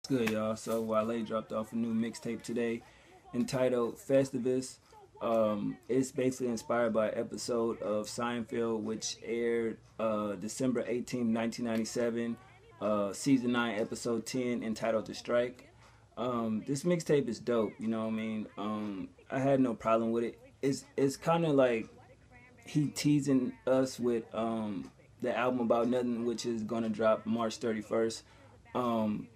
Good, y'all. So Wale dropped off a new mixtape today entitled Festivus. It's basically inspired by an episode of Seinfeld, which aired December 18th, 1997, season 9, episode 10, entitled The Strike. This mixtape is dope, you know what I mean? I had no problem with it. It's kind of like he teasing us with the album About Nothing, which is gonna drop March 31st.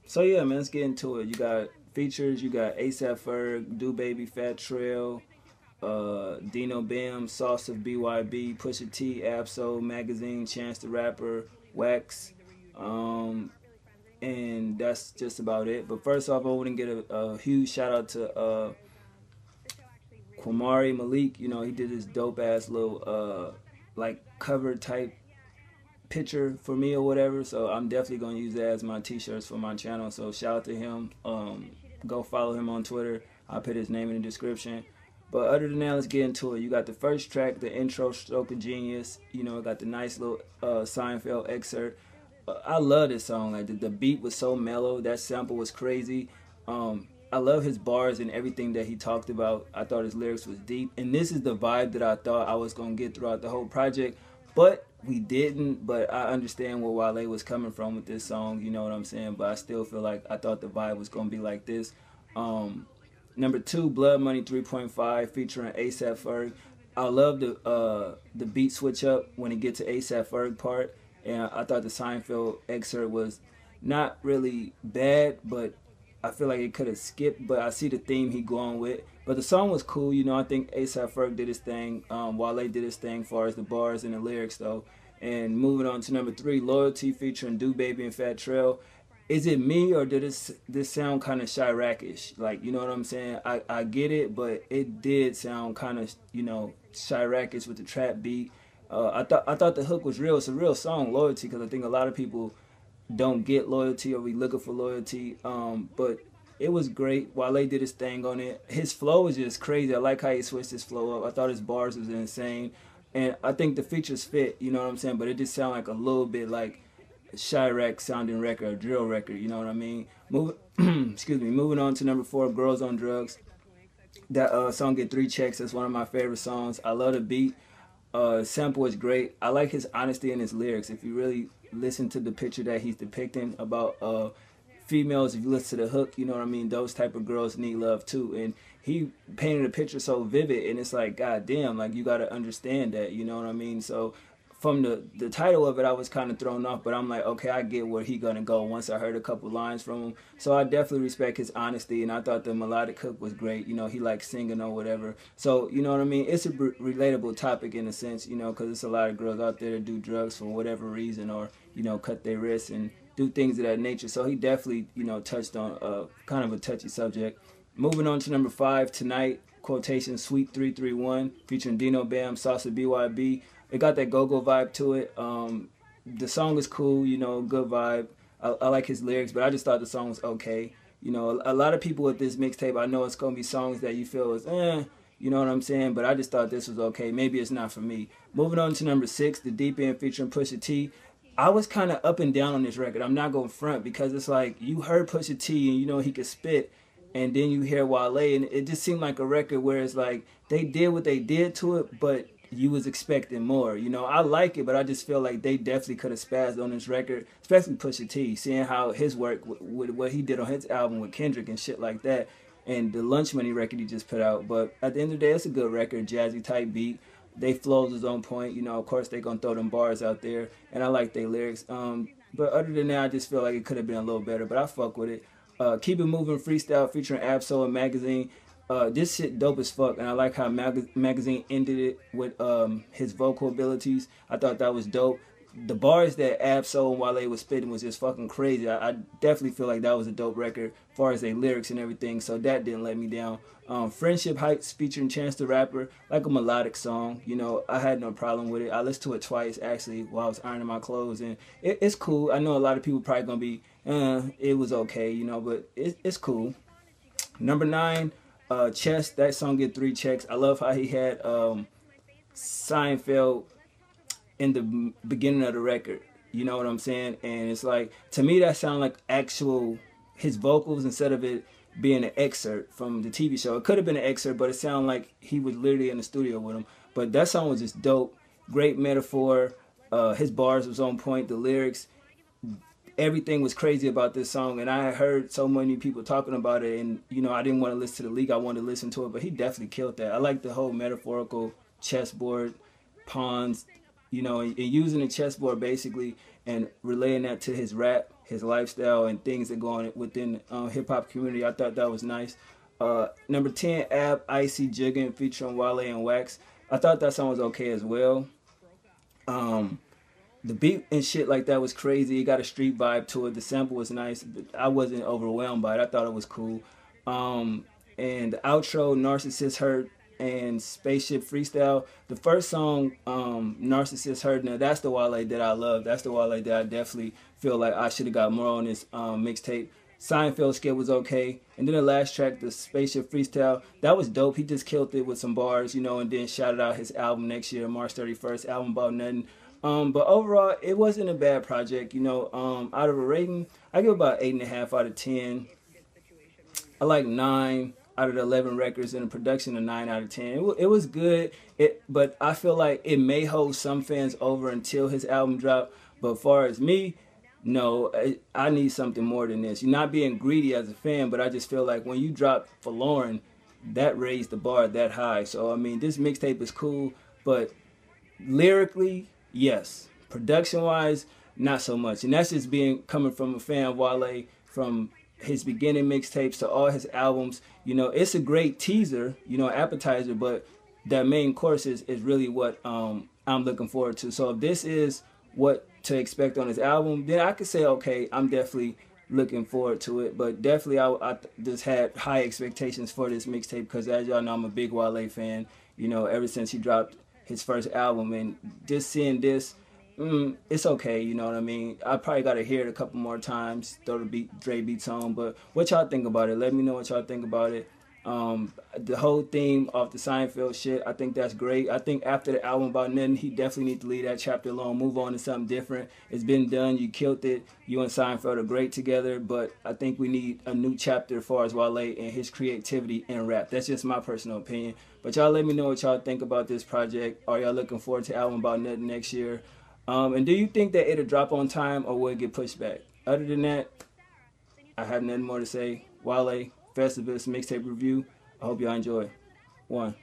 So yeah, man, let's get into it. You got features, you got ASAP Ferg, Do Baby, Fat Trail, Dino Bam, Sauce of BYB, Pusha T, Absol, Magazine, Chance the Rapper, Wax, and that's just about it. But first off, I want to get a huge shout out to Kwamari Malik. You know, he did this dope ass little like cover type picture for me or whatever, so I'm definitely gonna use that as my t-shirts for my channel. So shout out to him. Go follow him on Twitter. I'll put his name in the description. But other than that, let's get into it. You got the first track, the intro, Stroke of Genius. You know, it got the nice little Seinfeld excerpt. I love this song. Like the beat was so mellow. That sample was crazy. I love his bars and everything that he talked about. I thought his lyrics was deep, and this is the vibe that I thought I was gonna get throughout the whole project. But we didn't. But I understand where Wale was coming from with this song. You know what I'm saying? But I still feel like I thought the vibe was gonna be like this. Number 2, Blood Money 3.5 featuring ASAP Ferg. I love the beat switch up when it gets to ASAP Ferg part, and I thought the Seinfeld excerpt was not really bad, but I feel like it could have skipped. But I see the theme he going with. But the song was cool. You know, I think ASAP Ferg did his thing. Wale did his thing as far as the bars and the lyrics though. And moving on to number 3, Loyalty featuring Do Baby and Fat Trail. Is it me or did this sound kind of Chirac-ish? Like, you know what I'm saying? I get it, but it did sound kind of, you know, Chirac-ish with the trap beat. I thought the hook was real. It's a real song, Loyalty, because I think a lot of people don't get loyalty or be looking for loyalty. But it was great. Wale did his thing on it. His flow is just crazy. I like how he switched his flow up. I thought his bars was insane. And I think the features fit, you know what I'm saying? But it just sounded like a little bit like Chirac sounding record, a drill record, you know what I mean? Moving on to number 4, Girls on Drugs. That song get 3 checks. That's one of my favorite songs. I love the beat. Sample is great. I like his honesty in his lyrics. If you really listen to the picture that he's depicting about females, if you listen to the hook, you know what I mean? Those type of girls need love too. And he painted a picture so vivid, and it's like, god damn, like you gotta understand that, you know what I mean? So from the title of it, I was kind of thrown off, but I'm like, okay, I get where he gonna go once I heard a couple lines from him. So I definitely respect his honesty, and I thought the melodic hook was great. You know, he likes singing or whatever. So, you know what I mean? It's a relatable topic in a sense, you know, because there's a lot of girls out there that do drugs for whatever reason, or, you know, cut their wrists and do things of that nature. So he definitely, you know, touched on kind of a touchy subject. Moving on to number 5, Tonight, quotation, Sweet 331, featuring Dino Bam, Sauce of BYB. It got that go-go vibe to it. The song is cool, you know, good vibe. I like his lyrics, but I just thought the song was okay. You know, a lot of people with this mixtape, I know it's going to be songs that you feel is, you know what I'm saying? But I just thought this was okay. Maybe it's not for me. Moving on to number 6, The Deep End featuring Pusha T. I was kind of up and down on this record. I'm not going to front, because it's like you heard Pusha T and you know he could spit, and then you hear Wale, and it just seemed like a record where it's like they did what they did to it, but you was expecting more. You know, I like it, but I just feel like they definitely could have spazzed on this record, especially Pusha T, seeing how his work with what he did on his album with Kendrick and shit like that, and the Lunch Money record he just put out. But at the end of the day, it's a good record, jazzy type beat. They flows is on point. You know, of course they gonna throw them bars out there, and I like their lyrics. But other than that, I just feel like it could have been a little better, but I fuck with it. Keep It Moving freestyle featuring Absol and Magazine. This shit dope as fuck, and I like how Magazine ended it with his vocal abilities. I thought that was dope. The bars that Absol and Wale was spitting was just fucking crazy. I definitely feel like that was a dope record as far as their lyrics and everything, so that didn't let me down. Friendship Heights featuring Chance the Rapper, like a melodic song. You know, I had no problem with it. I listened to it twice, actually, while I was ironing my clothes, and it's cool. I know a lot of people probably gonna be, it was okay, you know, but it's cool. Number 9, Chess, that song get 3 checks. I love how he had Seinfeld in the beginning of the record. You know what I'm saying? And it's like, to me, that sounded like actual his vocals instead of it being an excerpt from the TV show. It could have been an excerpt, but it sounded like he was literally in the studio with him. But that song was just dope. Great metaphor. His bars was on point. The lyrics, everything was crazy about this song. And I heard so many people talking about it. And, you know, I didn't want to listen to the leak. I wanted to listen to it. But he definitely killed that. I like the whole metaphorical chessboard, pawns, you know, and using the chessboard basically and relaying that to his rap, his lifestyle, and things that go on within hip-hop community. I thought that was nice. Number 10, Ab, Icy Jiggin' featuring Wale and Wax. I thought that song was okay as well. The beat and shit like that was crazy. It got a street vibe to it. The sample was nice. But I wasn't overwhelmed by it. I thought it was cool. And the outro, Narcissist Hurt and Spaceship Freestyle. The first song, Narcissist Hurt, now that's the Wale that I love. That's the Wale that I definitely feel like I should have got more on this mixtape. Seinfeld skit was okay. And then the last track, the Spaceship Freestyle, that was dope. He just killed it with some bars, you know, and then shouted out his album next year, March 31st, album about nothing. But overall, it wasn't a bad project, you know. Out of a rating, I give about 8.5 out of 10. I like 9 out of the 11 records, and the production a 9 out of 10. It was good, but I feel like it may hold some fans over until his album drop. But as far as me, no, I need something more than this. You're not being greedy as a fan, but I just feel like when you drop for Lauren, that raised the bar that high. So, I mean, this mixtape is cool, but lyrically, yes. Production-wise, not so much. And that's just coming from a fan of Wale, from his beginning mixtapes to all his albums. You know, it's a great teaser, you know, appetizer, but that main course is really what I'm looking forward to. So if this is what to expect on his album, then I could say, okay, I'm definitely looking forward to it. But definitely I just had high expectations for this mixtape because, as y'all know, I'm a big Wale fan, you know, ever since he dropped his first album. And just seeing this, it's okay, you know what I mean? I probably got to hear it a couple more times, throw the Dre beats on. But what y'all think about it? Let me know what y'all think about it. The whole theme off the Seinfeld shit, I think that's great. I think after the album about nothing, he definitely needs to leave that chapter alone, move on to something different. It's been done. You killed it. You and Seinfeld are great together, but I think we need a new chapter as far as Wale and his creativity in rap. That's just my personal opinion. But y'all let me know what y'all think about this project. Are y'all looking forward to album about nothing next year? And do you think that it'll drop on time or will it get pushed back? Other than that, I have nothing more to say. Wale Festivus mixtape review. I hope y'all enjoy. 1.